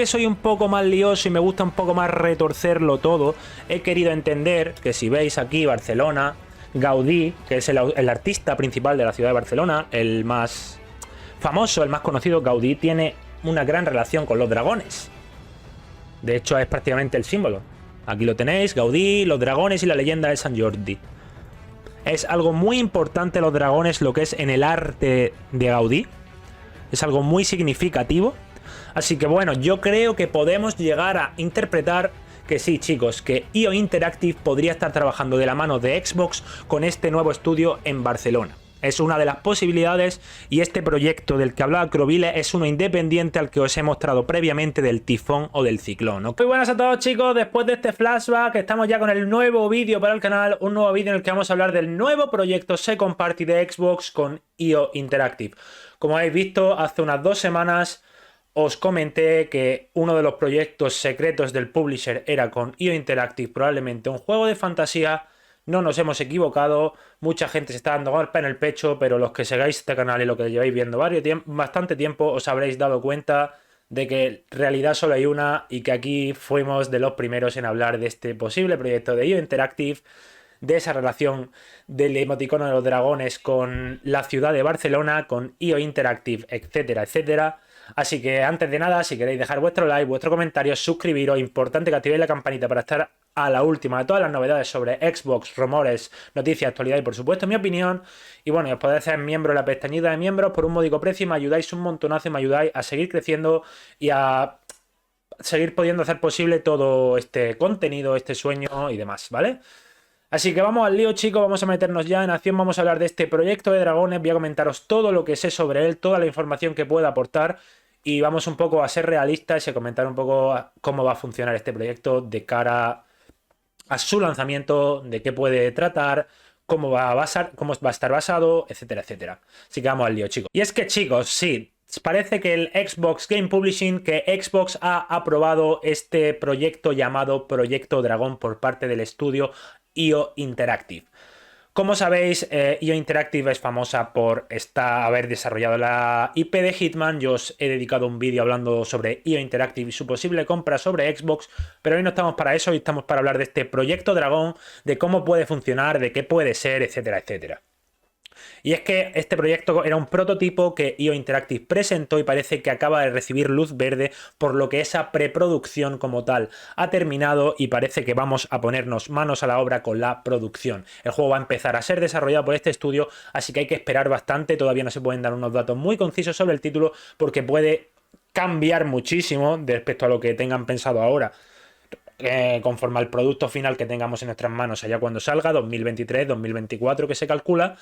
Que soy un poco más lioso y me gusta un poco más retorcerlo todo, he querido entender que si veis aquí Barcelona, Gaudí, que es el artista principal de la ciudad de Barcelona, el más famoso, el más conocido, Gaudí tiene una gran relación con los dragones. De hecho, es prácticamente el símbolo. Aquí lo tenéis, Gaudí, los dragones y la leyenda de Sant Jordi. Es algo muy importante los dragones, lo que es en el arte de Gaudí. Es algo muy significativo. Así que bueno, yo creo que podemos llegar a interpretar que sí, chicos, que IO Interactive podría estar trabajando de la mano de Xbox con este nuevo estudio en Barcelona. Es una de las posibilidades y este proyecto del que hablaba Crovile es uno independiente al que os he mostrado previamente del tifón o del ciclón, ¿no? Muy buenas a todos, chicos, después de este flashback estamos ya con el nuevo vídeo para el canal, un nuevo vídeo en el que vamos a hablar del nuevo proyecto Second Party de Xbox con IO Interactive. Como habéis visto, hace unas 2 semanas os comenté que uno de los proyectos secretos del publisher era con IO Interactive, probablemente un juego de fantasía. No nos hemos equivocado, mucha gente se está dando golpe en el pecho, pero los que sigáis este canal y lo que lleváis viendo bastante tiempo os habréis dado cuenta de que en realidad solo hay una y que aquí fuimos de los primeros en hablar de este posible proyecto de IO Interactive, de esa relación del emoticono de los dragones con la ciudad de Barcelona, con IO Interactive, etcétera, etcétera. Así que antes de nada, si queréis dejar vuestro like, vuestro comentario, suscribiros, importante que activéis la campanita para estar a la última de todas las novedades sobre Xbox, rumores, noticias, actualidad y por supuesto mi opinión. Y bueno, os podéis hacer miembro en la pestañita de miembros por un módico precio y me ayudáis un montonazo y me ayudáis a seguir creciendo y a seguir pudiendo hacer posible todo este contenido, este sueño y demás, ¿vale? Así que vamos al lío, chicos, vamos a meternos ya en acción, vamos a hablar de este proyecto de dragones, voy a comentaros todo lo que sé sobre él, toda la información que pueda aportar y vamos un poco a ser realistas y a comentar un poco cómo va a funcionar este proyecto de cara a su lanzamiento, de qué puede tratar, cómo va a estar basado, etcétera, etcétera. Así que vamos al lío, chicos. Y es que, chicos, sí, parece que el Xbox Game Publishing, que Xbox ha aprobado este proyecto llamado Proyecto Dragón por parte del estudio IO Interactive. Como sabéis, IO Interactive es famosa por haber desarrollado la IP de Hitman. Yo os he dedicado un vídeo hablando sobre IO Interactive y su posible compra sobre Xbox, pero hoy no estamos para eso, hoy estamos para hablar de este proyecto Dragón, de cómo puede funcionar, de qué puede ser, etcétera, etcétera. Y es que este proyecto era un prototipo que IO Interactive presentó y parece que acaba de recibir luz verde, por lo que esa preproducción como tal ha terminado y parece que vamos a ponernos manos a la obra con la producción. El juego va a empezar a ser desarrollado por este estudio, así que hay que esperar bastante, todavía no se pueden dar unos datos muy concisos sobre el título porque puede cambiar muchísimo respecto a lo que tengan pensado ahora. Conforme al producto final que tengamos en nuestras manos allá cuando salga, 2023, 2024 que se calcula.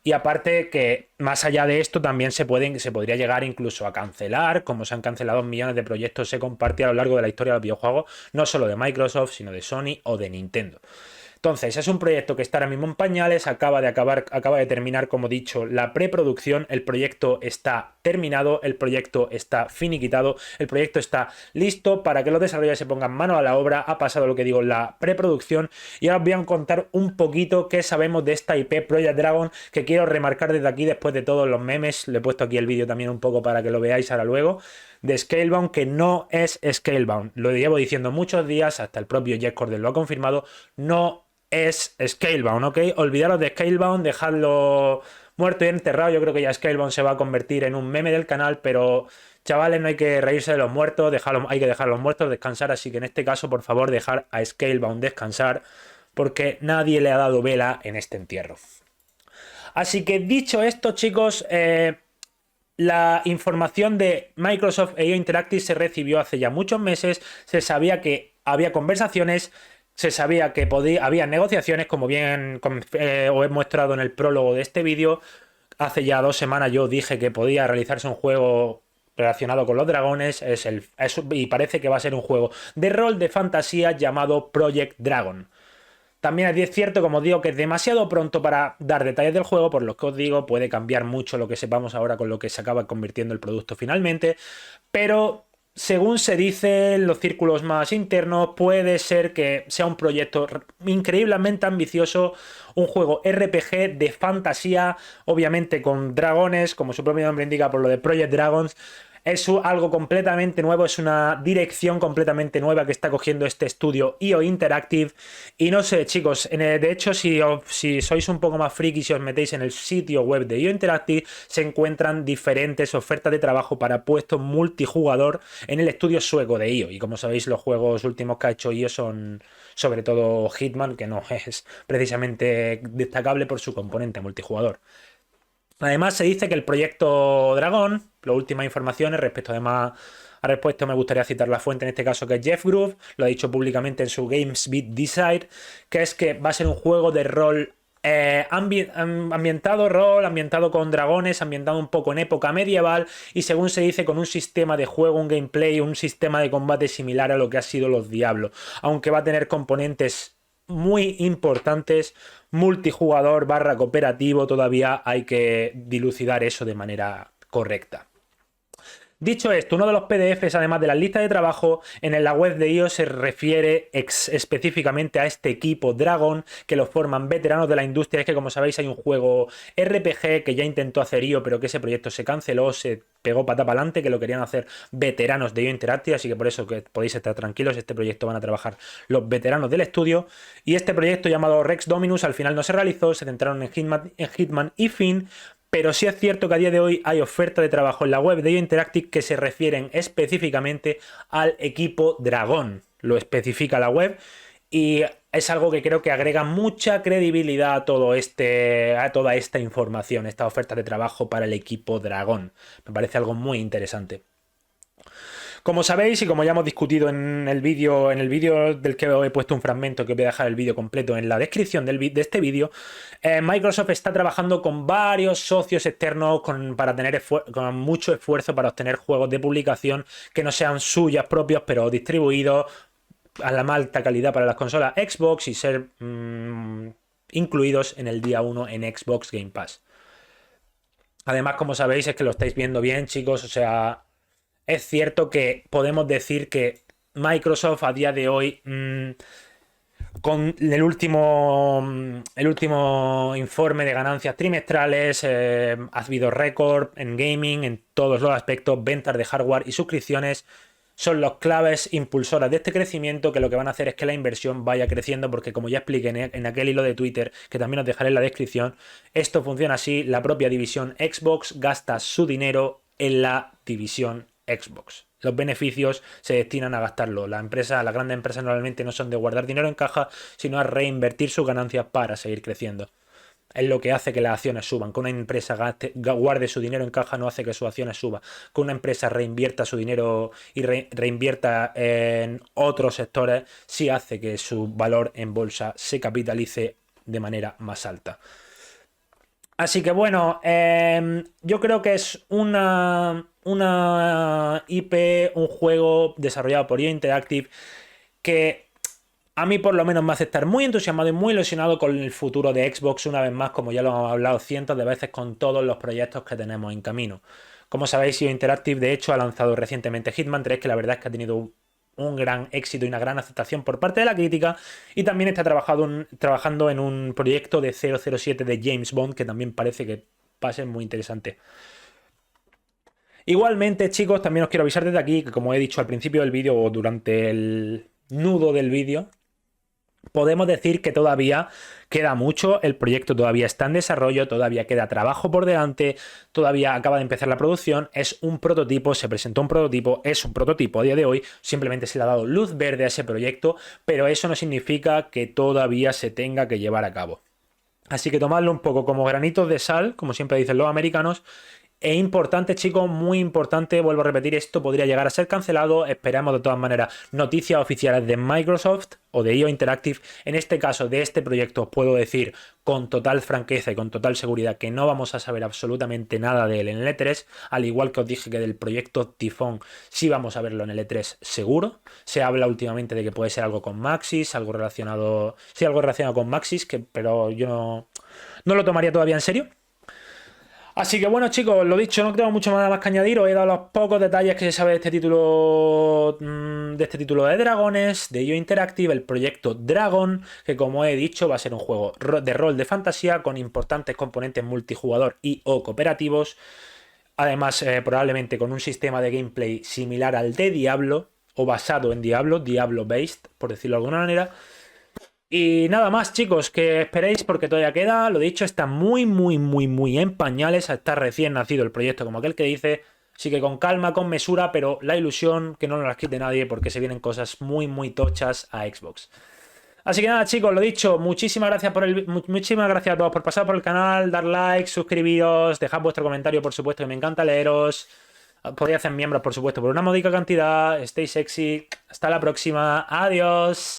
Y aparte que más allá de esto también se podría llegar incluso a cancelar, como se han cancelado millones de proyectos se comparten a lo largo de la historia del videojuego, no solo de Microsoft, sino de Sony o de Nintendo. Entonces, es un proyecto que está ahora mismo en pañales, acaba de terminar, como he dicho, la preproducción, el proyecto está terminado, el proyecto está finiquitado, el proyecto está listo para que los desarrolladores se pongan mano a la obra, ha pasado lo que digo, la preproducción, y ahora os voy a contar un poquito qué sabemos de esta IP Project Dragon, que quiero remarcar desde aquí después de todos los memes, le he puesto aquí el vídeo también un poco para que lo veáis ahora luego, de Scalebound, que no es Scalebound, lo llevo diciendo muchos días, hasta el propio Jeff Cordell lo ha confirmado, no es Scalebound, ¿ok? Olvidaros de Scalebound, dejadlo muerto y enterrado. Yo creo que ya Scalebound se va a convertir en un meme del canal, pero chavales, no hay que reírse de los muertos, hay que dejar a los muertos descansar, así que en este caso, por favor, dejar a Scalebound descansar, porque nadie le ha dado vela en este entierro. Así que dicho esto, chicos, la información de Microsoft e IO Interactive se recibió hace ya muchos meses, se sabía que había conversaciones, se sabía que había negociaciones, como bien os he mostrado en el prólogo de este vídeo. Hace ya 2 semanas yo dije que podía realizarse un juego relacionado con los dragones, y parece que va a ser un juego de rol de fantasía llamado Project Dragon. También es cierto, como digo, que es demasiado pronto para dar detalles del juego, por lo que os digo, puede cambiar mucho lo que sepamos ahora con lo que se acaba convirtiendo el producto finalmente, pero según se dice en los círculos más internos, puede ser que sea un proyecto increíblemente ambicioso, un juego RPG de fantasía, obviamente con dragones, como su propio nombre indica por lo de Project Dragons. Es algo completamente nuevo, es una dirección completamente nueva que está cogiendo este estudio IO Interactive. Y no sé, chicos, de hecho, si sois un poco más frikis y os metéis en el sitio web de IO Interactive, se encuentran diferentes ofertas de trabajo para puestos multijugador en el estudio sueco de IO. Y como sabéis, los juegos últimos que ha hecho IO son sobre todo Hitman, que no es precisamente destacable por su componente multijugador. Además, se dice que el proyecto Dragón, las últimas informaciones respecto además a respecto, me gustaría citar la fuente en este caso, que es Jeff Groove, lo ha dicho públicamente en su GamesBeat Decide, que es que va a ser un juego de rol ambientado con dragones, ambientado un poco en época medieval y según se dice con un sistema de juego, un gameplay, un sistema de combate similar a lo que ha sido los Diablo, aunque va a tener componentes muy importantes, multijugador / cooperativo, todavía hay que dilucidar eso de manera correcta. Dicho esto, uno de los PDFs, además de la lista de trabajo, en la web de IO se refiere específicamente a este equipo Dragon, que lo forman veteranos de la industria. Es que, como sabéis, hay un juego RPG que ya intentó hacer IO, pero que ese proyecto se canceló, se pegó pata para adelante, que lo querían hacer veteranos de IO Interactive, así que por eso que podéis estar tranquilos, este proyecto van a trabajar los veteranos del estudio. Y este proyecto llamado Rex Dominus al final no se realizó, se centraron en Hitman y Finn. Pero sí es cierto que a día de hoy hay oferta de trabajo en la web de IO Interactive que se refieren específicamente al equipo Dragón. Lo especifica la web y es algo que creo que agrega mucha credibilidad a toda esta información, esta oferta de trabajo para el equipo Dragón. Me parece algo muy interesante. Como sabéis y como ya hemos discutido en el vídeo del que os he puesto un fragmento, que os voy a dejar el vídeo completo en la descripción de este vídeo, Microsoft está trabajando con varios socios externos para tener con mucho esfuerzo para obtener juegos de publicación que no sean suyas propios, pero distribuidos a la más alta calidad para las consolas Xbox y ser incluidos en el día 1 en Xbox Game Pass. Además, como sabéis, es que lo estáis viendo bien, chicos, o sea, es cierto que podemos decir que Microsoft a día de hoy, con el último informe de ganancias trimestrales, ha habido récord en gaming, en todos los aspectos, ventas de hardware y suscripciones. Son los claves impulsoras de este crecimiento, que lo que van a hacer es que la inversión vaya creciendo, porque como ya expliqué en aquel hilo de Twitter, que también os dejaré en la descripción, esto funciona así: la propia división Xbox gasta su dinero en la división Xbox. Los beneficios se destinan a gastarlo. Las grandes empresas normalmente no son de guardar dinero en caja, sino a reinvertir sus ganancias para seguir creciendo. Es lo que hace que las acciones suban. Que una empresa guarde su dinero en caja no hace que sus acciones suban. Que una empresa reinvierta su dinero y reinvierta en otros sectores sí hace que su valor en bolsa se capitalice de manera más alta. Así que bueno, yo creo que es una IP, un juego desarrollado por IO Interactive que a mí por lo menos me hace estar muy entusiasmado y muy ilusionado con el futuro de Xbox, una vez más, como ya lo hemos hablado cientos de veces con todos los proyectos que tenemos en camino. Como sabéis, IO Interactive de hecho ha lanzado recientemente Hitman 3, que la verdad es que ha tenido un gran éxito y una gran aceptación por parte de la crítica, y también está trabajando en un proyecto de 007 de James Bond, que también parece que va a ser muy interesante. Igualmente, chicos, también os quiero avisar desde aquí que, como he dicho al principio del vídeo o durante el nudo del vídeo, podemos decir que todavía queda mucho, el proyecto todavía está en desarrollo, todavía queda trabajo por delante, todavía acaba de empezar la producción, es un prototipo, se presentó un prototipo, es un prototipo a día de hoy, simplemente se le ha dado luz verde a ese proyecto, pero eso no significa que todavía se tenga que llevar a cabo. Así que tomadlo un poco como granitos de sal, como siempre dicen los americanos. Es importante, chicos, muy importante, vuelvo a repetir, esto podría llegar a ser cancelado. Esperamos de todas maneras noticias oficiales de Microsoft o de IO Interactive. En este caso, de este proyecto, os puedo decir con total franqueza y con total seguridad que no vamos a saber absolutamente nada de él en el E3, al igual que os dije que del proyecto Tifón sí vamos a verlo en el E3 seguro. Se habla últimamente de que puede ser algo con Maxis, algo relacionado con Maxis, pero yo no lo tomaría todavía en serio. Así que bueno, chicos, lo dicho, no tengo mucho más que añadir. Os he dado los pocos detalles que se sabe de este título de Dragones, de IO Interactive, el proyecto Dragon, que como he dicho va a ser un juego de rol de fantasía con importantes componentes multijugador y o cooperativos. Además, probablemente con un sistema de gameplay similar al de Diablo, o basado en Diablo, Diablo-based, por decirlo de alguna manera. Y nada más, chicos, que esperéis porque todavía queda. Lo dicho, está muy en pañales. Está recién nacido el proyecto, como aquel que dice. Así que con calma, con mesura, pero la ilusión que no nos las quite nadie porque se vienen cosas muy tochas a Xbox. Así que nada, chicos, lo dicho, muchísimas gracias muchísimas gracias a todos por pasar por el canal, dar like, suscribiros, dejad vuestro comentario, por supuesto, que me encanta leeros. Podéis hacer miembros, por supuesto, por una módica cantidad. Stay sexy. Hasta la próxima. Adiós.